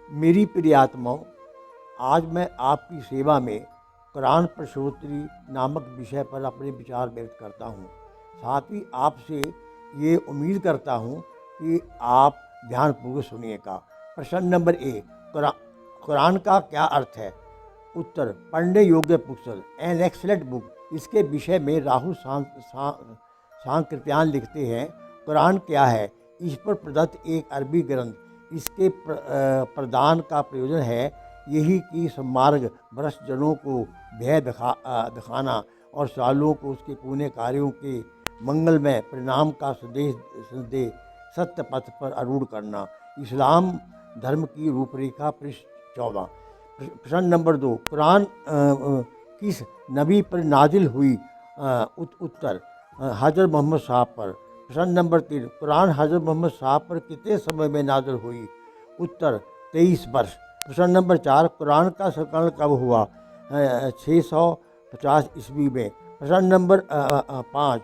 मेरी प्रिय आत्माओं, आज मैं आपकी सेवा में कुरान प्रश्नोत्तरी नामक विषय पर अपने विचार व्यक्त करता हूँ। साथ ही आपसे ये उम्मीद करता हूँ कि आप ध्यानपूर्वक सुनिएगा। प्रश्न नंबर 1, कुरान का क्या अर्थ है? उत्तर, पढ़ने योग्य पुस्तक, एन एक्सलेंट बुक। इसके विषय में राहुल सांकृत्यान लिखते हैं, कुरान क्या है? इस पर प्रदत्त एक अरबी ग्रंथ। इसके प्रदान का प्रयोजन है यही कि सन्मार्ग भ्रष्ट जनों को भय दिखाना और सालों को उसके पुण्य कार्यों के मंगलमय परिणाम का संदेश सत्य पथ पर आरूढ़ करना। इस्लाम धर्म की रूपरेखा पृष्ठ 14। प्रश्न नंबर 2, कुरान किस नबी पर नाजिल हुई? उत्तर, हज़रत मोहम्मद साहब पर। प्रश्न नंबर 3, कुरान हज़रत मोहम्मद साहब पर कितने समय में नाजिल हुई? उत्तर, 23 वर्ष। प्रश्न नंबर 4, कुरान का संकलन कब हुआ? 650 ईस्वी में। प्रश्न नंबर 5,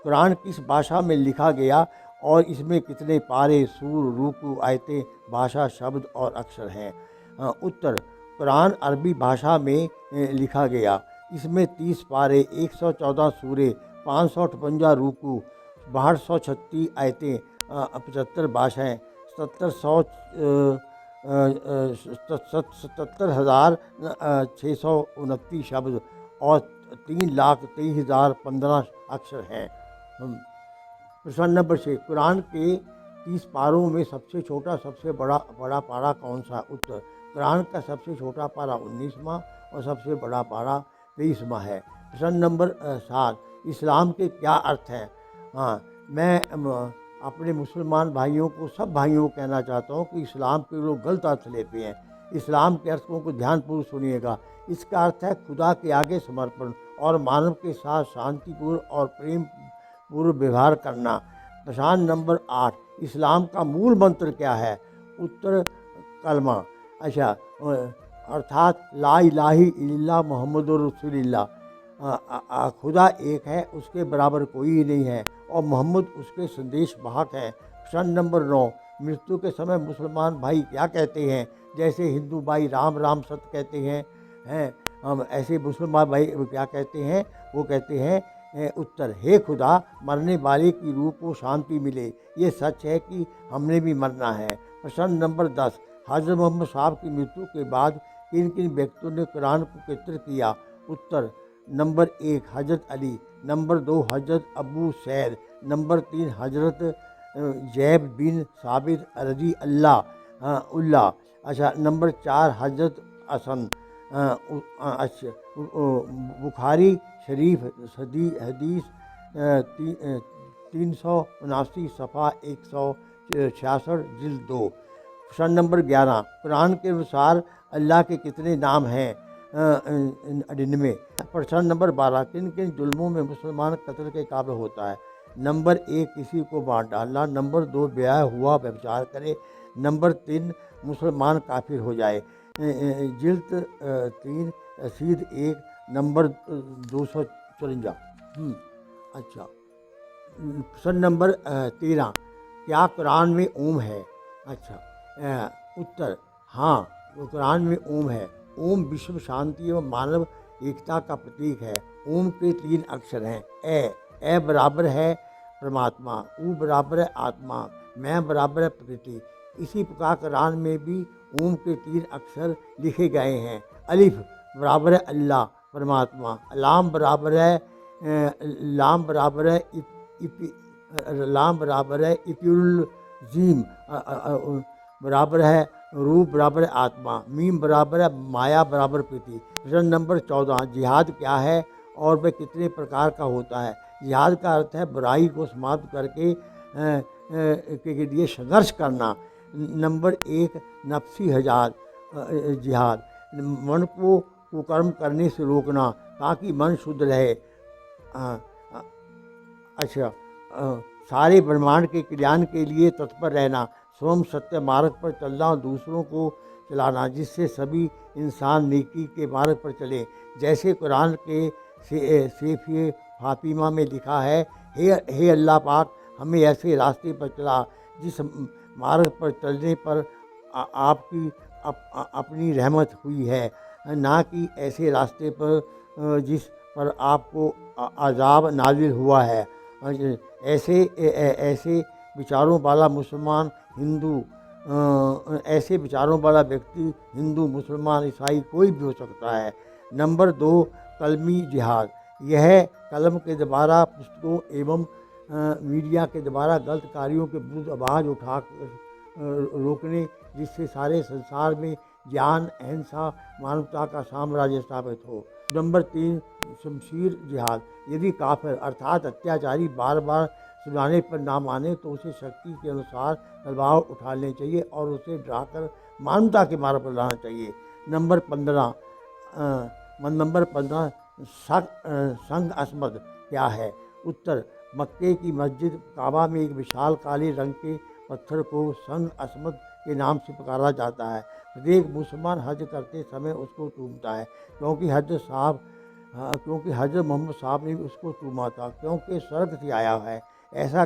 कुरान किस भाषा में लिखा गया और इसमें कितने पारे, सूर, रुकू, आयतें, भाषा, शब्द और अक्षर हैं? उत्तर, कुरान अरबी भाषा में लिखा गया। इसमें 30 पारे, 114 सूरे, 558 रुकू, 6236 आयतें, 75 भाषाएँ, 77,629 शब्द और 3,23,015 अक्षर हैं। प्रश्न नंबर 6, कुरान के 30 पारों में सबसे छोटा सबसे बड़ा पारा कौन सा? उत्तर, कुरान का सबसे छोटा पारा 19वां और सबसे बड़ा पारा 23वां है। प्रश्न नंबर 7, इस्लाम के क्या अर्थ हैं? मैं अपने मुसलमान भाइयों को, सब भाइयों को कहना चाहता हूँ कि इस्लाम के लोग गलत अर्थ लेते हैं। इस्लाम के अर्थों को ध्यानपूर्वक सुनिएगा। इसका अर्थ है खुदा के आगे समर्पण और मानव के साथ शांतिपूर्ण और प्रेम पूर्व व्यवहार करना। प्रश्न नंबर 8, इस्लाम का मूल मंत्र क्या है? उत्तर, कलमा। अर्थात ला इलाहा इल्लल्लाह मुहम्मदुर रसूलुल्लाह। खुदा एक है, उसके बराबर कोई नहीं है और मोहम्मद उसके संदेश वाहक हैं। प्रश्न नंबर 9, मृत्यु के समय मुसलमान भाई क्या कहते हैं? जैसे हिंदू भाई राम राम सत्य कहते हैं हम ऐसे मुसलमान भाई क्या कहते हैं? वो कहते हैं, उत्तर, हे खुदा, मरने वाले की रूह को शांति मिले। ये सच है कि हमने भी मरना है। प्रश्न नंबर 10, हज़रत मोहम्मद साहब की मृत्यु के बाद किन किन व्यक्तियों ने कुरान को एकत्र किया? उत्तर, नंबर 1 हज़रत अली, नंबर 2 हज़रत अबू सैद, नंबर 3 हज़रत जैब बिन साबित रज़ी अल्लाह। नंबर 4 हज़रत हसन। बुखारी शरीफ हदीस 379 सफ़ा 166 जिल्द 2। प्रश्न नंबर 11, कुरान के अनुसार अल्लाह के कितने नाम हैं? 99। प्रश्न नंबर 12, किन किन जुल्मों में मुसलमान कत्ल के काबिल होता है? नंबर 1 किसी को मार डालना, नंबर 2 ब्याह हुआ व्यभिचार करे, नंबर 3 मुसलमान काफिर हो जाए। जिल्द 3 रसीद 1 नंबर 254। प्रश्न नंबर 13, क्या कुरान में ओम है? उत्तर, हाँ, कुरान में ओम है। ओम विश्व शांति एवं मानव एकता का प्रतीक है। ओम के 3 अक्षर हैं। ए बराबर है परमात्मा, ऊ बराबर है आत्मा, मैं बराबर है प्रकृति। इसी प्रकार कुरान में भी ओम के 3 अक्षर लिखे गए हैं। अलिफ बराबर है अल्लाह परमात्मा, लाम बराबर है इपियुल जीम बराबर है रूप बराबर है आत्मा, मीम बराबर है माया बराबर प्रकृति। प्रश्न नंबर 14, जिहाद क्या है और वह कितने प्रकार का होता है? जिहाद का अर्थ है बुराई को समाप्त करके के लिए संघर्ष करना। नंबर 1 नफ्सी जिहाद, मन को कुकर्म करने से रोकना ताकि मन शुद्ध रहे। सारे ब्रह्मांड के कल्याण के लिए तत्पर रहना, स्वयं सत्य मार्ग पर चलना और दूसरों को चलाना, जिससे सभी इंसान नेकी के मार्ग पर चले। जैसे कुरान के सेफ़े फातिमा में लिखा है, हे अल्लाह पाक, हमें ऐसे रास्ते पर चला जिस मार्ग पर चलने पर आपकी अपनी रहमत हुई है, ना कि ऐसे रास्ते पर जिस पर आपको अज़ाब नाज़िल हुआ है। ऐसे विचारों वाला मुसलमान हिंदू ऐसे विचारों वाला व्यक्ति हिंदू, मुसलमान, ईसाई कोई भी हो सकता है। नंबर 2, कलमी जिहाद। यह कलम के द्वारा पुस्तकों एवं मीडिया के द्वारा गलत कार्यों के विरुद्ध आवाज़ उठा रोकने, जिससे सारे संसार में ज्ञान, अहिंसा, मानवता का साम्राज्य स्थापित हो। नंबर 3, शमशीर जिहाद। यदि काफिर अर्थात अत्याचारी बार बार सुनाने पर ना माने तो उसे शक्ति के अनुसार तलवार उठा लेनी चाहिए और उसे डराकर मानवता के मार्ग पर लाना चाहिए। नंबर 15 संग असमद क्या है? उत्तर, मक्के की मस्जिद काबा में एक विशाल काले रंग के पत्थर को संग असमद के नाम से पुकारा जाता है। प्रत्येक मुसलमान हज करते समय उसको चूमता है, क्योंकि हजरत मोहम्मद साहब ने भी उसको चूमा था, क्योंकि स्वर्ग से आया है। ऐसा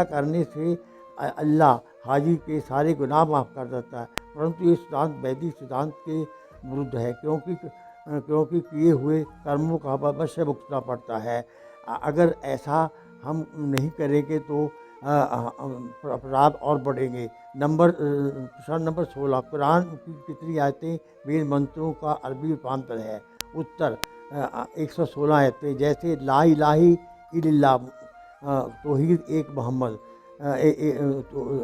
करने से अल्लाह हाजी के सारे गुनाह माफ़ कर देता है। परंतु ये सिद्धांत वैदिक सिद्धांत के विरुद्ध है, क्योंकि किए हुए कर्मों का अवश्य भुगतना पड़ता है। अगर ऐसा हम नहीं करेंगे तो अपराध और बढ़ेंगे। प्रश्न नंबर 16, कुरान की कितनी आयतें वेद मंत्रों का अरबी रूपांतर है? उत्तर, 116 आयतें। जैसे ला इलाहा इल्लल्लाह, तौहीद एक मोहम्मद,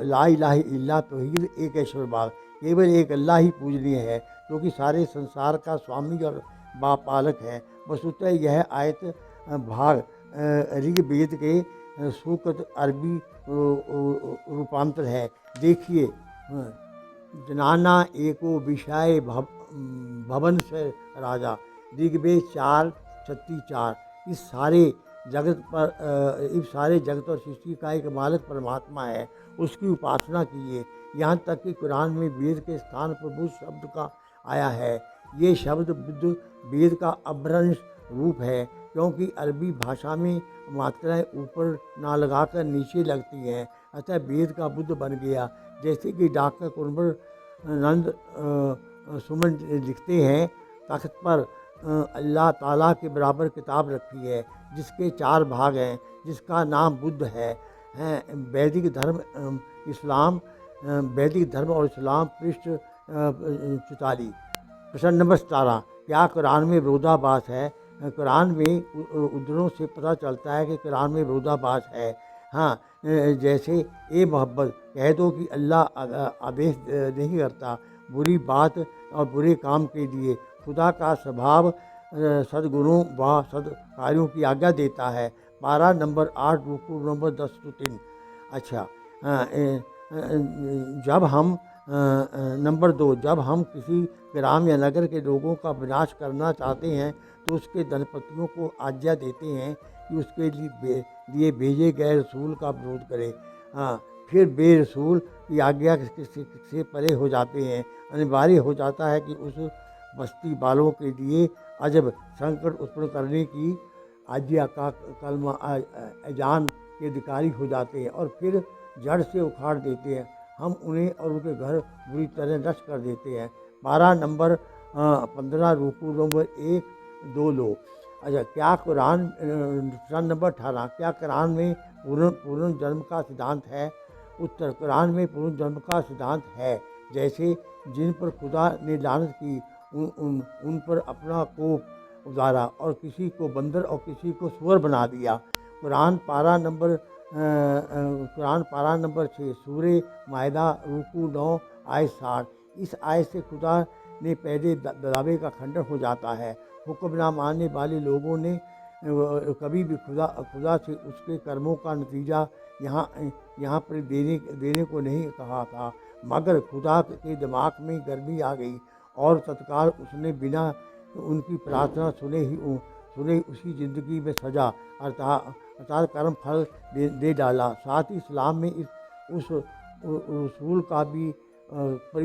ला इलाहा इल्लल्लाह तौहीद एक ऐश्वर्यवाद, केवल एक अल्लाह ही पूजनीय है, जो कि सारे संसार का स्वामी और बापालक है। वस्तुतः यह आयत भाग ऋग्वेद के सूक्त अरबी रूपांतर है। देखिए, जनाना एको विषय भवन से राजा, ऋग्वेद 4:36-4। इस सारे जगत और सृष्टि का एक मालिक परमात्मा है, उसकी उपासना कीजिए। यहाँ तक कि कुरान में वेद के स्थान पर बुद्ध शब्द का आया है। ये शब्द बुद्ध वेद का अभ्रंश रूप है, क्योंकि अरबी भाषा में मात्राएं ऊपर ना लगाकर नीचे लगती हैं, अतः वेद का बुद्ध बन गया। जैसे कि डॉक्टर कुंवर नंद सुमन लिखते हैं, तख्त पर अल्लाह ताला के बराबर किताब रखी है, जिसके 4 भाग हैं, जिसका नाम बुद्ध है। वैदिक धर्म और इस्लाम पृष्ठ 44। प्रश्न नंबर 17, क्या कुरान में विरोधाभास है? कुरान में उद्धरणों से पता चलता है कि कुरान में विरोधाभास है। हाँ, जैसे ए मोहब्बत, कह दो कि अल्लाह आदेश नहीं करता बुरी बात और बुरे काम के लिए। खुदा का स्वभाव सद्गुणों व सद्कार्यों की आज्ञा देता है। पारा नंबर 8, रुकू नंबर 10-3। अच्छा, नंबर 2, जब हम किसी ग्राम या नगर के लोगों का विनाश करना चाहते हैं तो उसके धनपतियों को आज्ञा देते हैं कि उसके लिए भेजे गए रसूल का विरोध करें। फिर बेरसूल की आज्ञा से परे हो जाते हैं। अनिवार्य हो जाता है कि उस बस्ती वालों के लिए अजब संकट उत्पन्न करने की आज्ञा का कलमा अजान के अधिकारी हो जाते हैं और फिर जड़ से उखाड़ देते हैं। हम उन्हें और उनके घर बुरी तरह नष्ट कर देते हैं। 12 नंबर 15, रुकू नंबर 1-2 लो। अच्छा, क्या कुरान प्रश्न नंबर 18, क्या कुरान में पुनर्जन्म का सिद्धांत है? उत्तर, कुरान में पुनर्जन्म का सिद्धांत है। जैसे जिन पर खुदा ने लानत की उन पर अपना कोप उतारा और किसी को बंदर और किसी को सुअर बना दिया। कुरान पारा नंबर 6, सूरे मायदा, रुकू 9 आयत 60। इस आयत से खुदा ने पहले दावे का खंडन हो जाता है। हुक्म ना मानने वाले लोगों ने कभी भी खुदा से उसके कर्मों का नतीजा यहाँ पर देने को नहीं कहा था, मगर खुदा के दिमाग में गर्मी आ गई और तत्काल उसने बिना उनकी प्रार्थना सुने उसी ज़िंदगी में सजा अर्थात कर्म फल दे डाला। साथ ही इस्लाम में उस रसूल का भी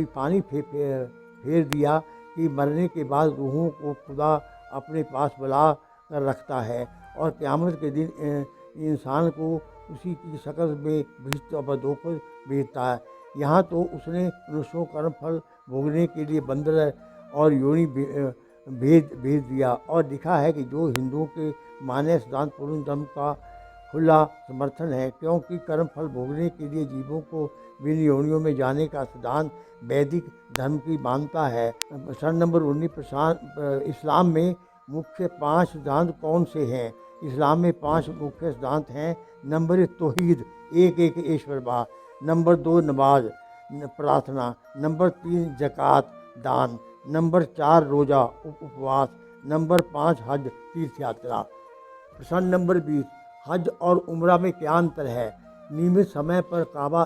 पानी फेर दिया कि मरने के बाद रूहों को खुदा अपने पास बुला कर रखता है और क़यामत के दिन इंसान को उसी की शक्ल में भिष्ट और बदोखर भेजता है। यहाँ तो उसने मनुष्यों कर्म फल भोगने के लिए बंदर और योनि भेज दिया और लिखा है कि जो हिंदुओं के माने सिद्धांत पूर्ण धर्म का खुला समर्थन है, क्योंकि कर्म फल भोगने के लिए जीवों को विभिन्न योनियों में जाने का सिद्धांत वैदिक धर्म की मानता है। प्रश्न नंबर 19, इस्लाम में मुख्य 5 सिद्धांत कौन से हैं? इस्लाम में 5 मुख्य सिद्धांत हैं। नंबर 1 तौहीद, एक ईश्वरवाद। नंबर 2 नमाज प्रार्थना। नंबर 3 ज़कात दान। नंबर 4 रोज़ा उपवास। नंबर 5 हज तीर्थ यात्रा। प्रश्न नंबर 20, हज और उम्रा में क्या अंतर है? नियमित समय पर काबा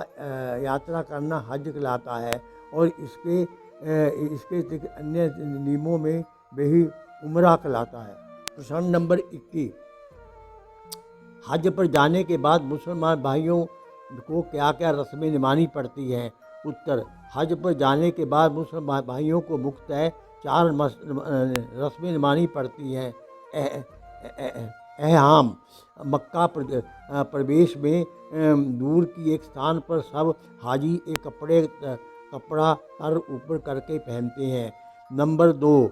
यात्रा करना हज कहलाता है और इसके अन्य नियमों में वही उम्रा कहलाता है। प्रश्न नंबर 21, हज पर जाने के बाद मुसलमान भाइयों को क्या क्या रस्में निभानी पड़ती हैं? उत्तर, हज पर जाने के बाद मुसलमान भाइयों को मुख्यतः 4 रस्में निभानी पड़ती हैं। एहराम, मक्का प्रवेश में दूर की एक स्थान पर सब हाजी एक कपड़ा सर ऊपर करके पहनते हैं। नंबर 2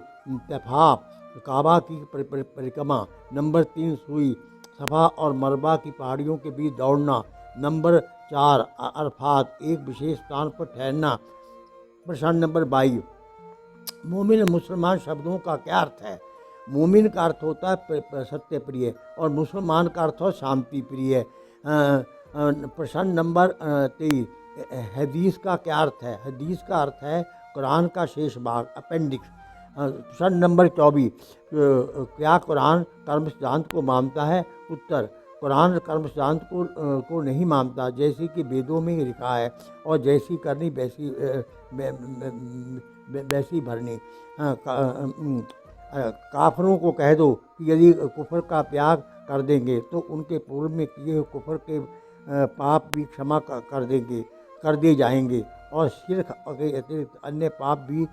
तवाफ, काबा की परिक्रमा। नंबर 3 सुई, सफ़ा और मरवा की पहाड़ियों के बीच दौड़ना। नंबर 4 अरफात, एक विशेष स्थान पर ठहरना। प्रश्न नंबर 22, मोमिन और मुसलमान शब्दों का क्या अर्थ है? मोमिन का अर्थ होता है सत्य प्रिय और मुसलमान का अर्थ हो शांति प्रिय। प्रश्न नंबर 23, हदीस का क्या अर्थ है? हदीस का अर्थ है कुरान का शेष भाग, अपेंडिक्स। प्रश्न नंबर 24, क्या कुरान कर्म सिद्धांत को मानता है? उत्तर, कुरान कर्म सिद्धांत को नहीं मानता, जैसे कि वेदों में लिखा है और जैसी करनी वैसी भरनी। काफरों को कह दो कि यदि कुफर का त्याग कर देंगे तो उनके पूर्व में किए हुए कुफर के पाप भी क्षमा कर दिए जाएंगे और शिर्क के अतिरिक्त अन्य पाप भी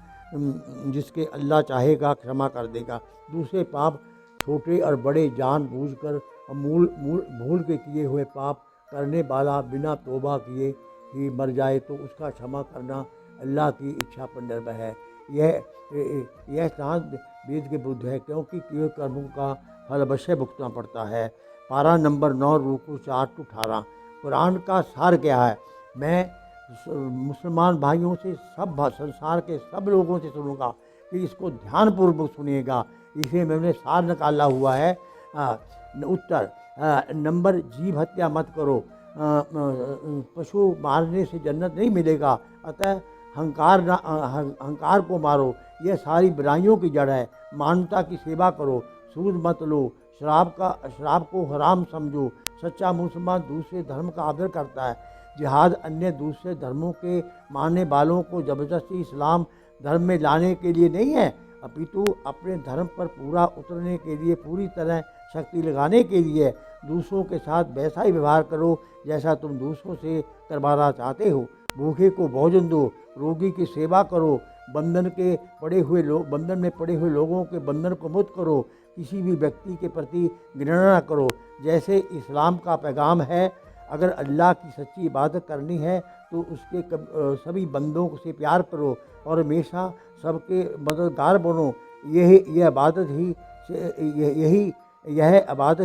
जिसके अल्लाह चाहेगा क्षमा कर देगा। दूसरे पाप छोटे और बड़े जानबूझकर भूल के किए हुए पाप करने वाला बिना तौबा किए ही मर जाए तो उसका क्षमा करना अल्लाह की इच्छा पर निर्भर है। यह सिद्धांत वेद के विरुद्ध है, क्योंकि किए कर्मों का फल अवश्य भुगतना पड़ता है। पारा नंबर 9 रुकू 4-18। कुरान का सार क्या है? मैं मुसलमान भाइयों से संसार के सब लोगों से सुनूंगा कि इसको ध्यानपूर्वक सुनिएगा, इसे मैंने सार निकाला हुआ है। उत्तर, नंबर जीव हत्या मत करो, पशु मारने से जन्नत नहीं मिलेगा, अतः अहंकार को मारो, यह सारी बुराइयों की जड़ है। मानवता की सेवा करो, सूद मत लो, शराब को हराम समझो। सच्चा मुसलमान दूसरे धर्म का आदर करता है। जिहाद अन्य दूसरे धर्मों के मानने वालों को ज़बरदस्ती इस्लाम धर्म में लाने के लिए नहीं है, अपितु अपने धर्म पर पूरा उतरने के लिए, पूरी तरह शक्ति लगाने के लिए। दूसरों के साथ वैसा ही व्यवहार करो जैसा तुम दूसरों से करवाना चाहते हो। भूखे को भोजन दो, रोगी की सेवा करो, बंधन में पड़े हुए लोगों के बंधन को मुक्त करो, किसी भी व्यक्ति के प्रति घृणा न करो। जैसे इस्लाम का पैगाम है, अगर अल्लाह की सच्ची इबादत करनी है तो उसके सभी बंदों से प्यार करो और हमेशा सबके मददगार बनो। यह इबादत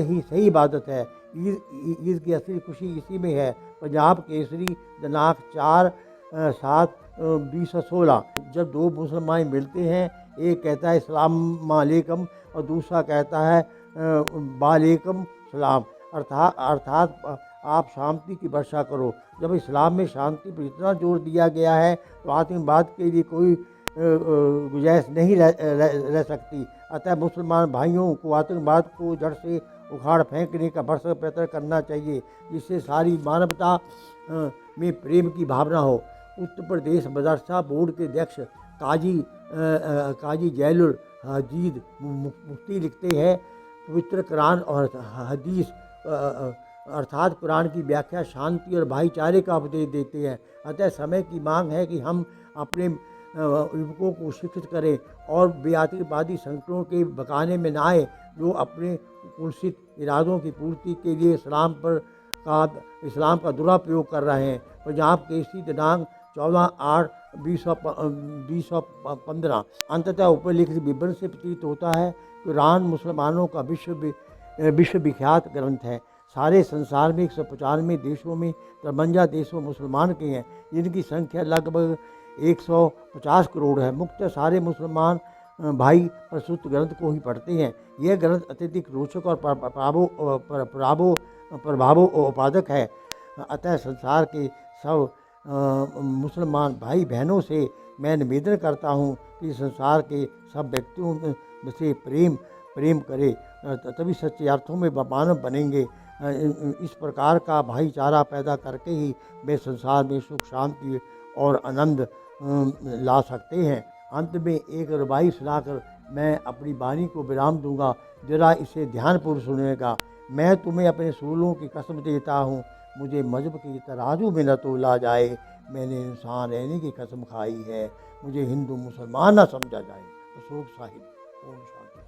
ही सही इबादत है। ईद की असली खुशी इसी में है। पंजाब केसरी दिनांक 4/7/2016। जब 2 मुसलमान मिलते हैं, एक कहता है अस्सलाम वालेकुम और दूसरा कहता है वालेकुम सलाम, अर्थात आप शांति की वर्षा करो। जब इस्लाम में शांति पर इतना जोर दिया गया है तो आतंकवाद के लिए कोई गुंजाइश नहीं रह सकती। अतः मुसलमान भाइयों को आतंकवाद को जड़ से उखाड़ फेंकने का भरसक प्रयत्न करना चाहिए, जिससे सारी मानवता में प्रेम की भावना हो। उत्तर प्रदेश मदरसा बोर्ड के अध्यक्ष काजी जैलुल हदीद मुफ्ती लिखते हैं, पवित्र कुरान और हदीस अर्थात कुरान की व्याख्या शांति और भाईचारे का उपदेश देते हैं। अतः समय की मांग है कि हम अपने युवकों को शिक्षित करें और बेआतंकवादी संगठनों के बकाने में न आए, जो अपने कुत्सित इरादों की पूर्ति के लिए इस्लाम का दुरुपयोग कर रहे हैं। पंजाब केसरी दिनांक 14/8/2015। अंततः उपलिखित विवरण से प्रतीत होता है कि कुरान मुसलमानों का विश्वविख्यात ग्रंथ है। सारे संसार में 195 देशों में 53 देशों मुसलमान के हैं, जिनकी संख्या लगभग 150 करोड़ है। मुख्यतः सारे मुसलमान भाई प्रस्तुत ग्रंथ को ही पढ़ते हैं। यह ग्रंथ अत्यधिक रोचक और प्रभावोत्पादक है। अतः संसार के सब मुसलमान भाई बहनों से मैं निवेदन करता हूँ कि संसार के सब व्यक्तियों से प्रेम करें, तभी सच्चे अर्थों में मानव बनेंगे। इस प्रकार का भाईचारा पैदा करके ही वे संसार में सुख शांति और आनंद ला सकते हैं। अंत में एक रुबाई सुनाकर मैं अपनी वाणी को विराम दूंगा, जरा इसे ध्यानपूर्वक सुनिएगा। मैं तुम्हें अपने सूलों की कसम देता हूँ, मुझे मजहब की तराजू में न तोला जाए। मैंने इंसान रहने की कसम खाई है, मुझे हिंदू मुसलमान न समझा जाए। अशोक साहिब। ओम शांति।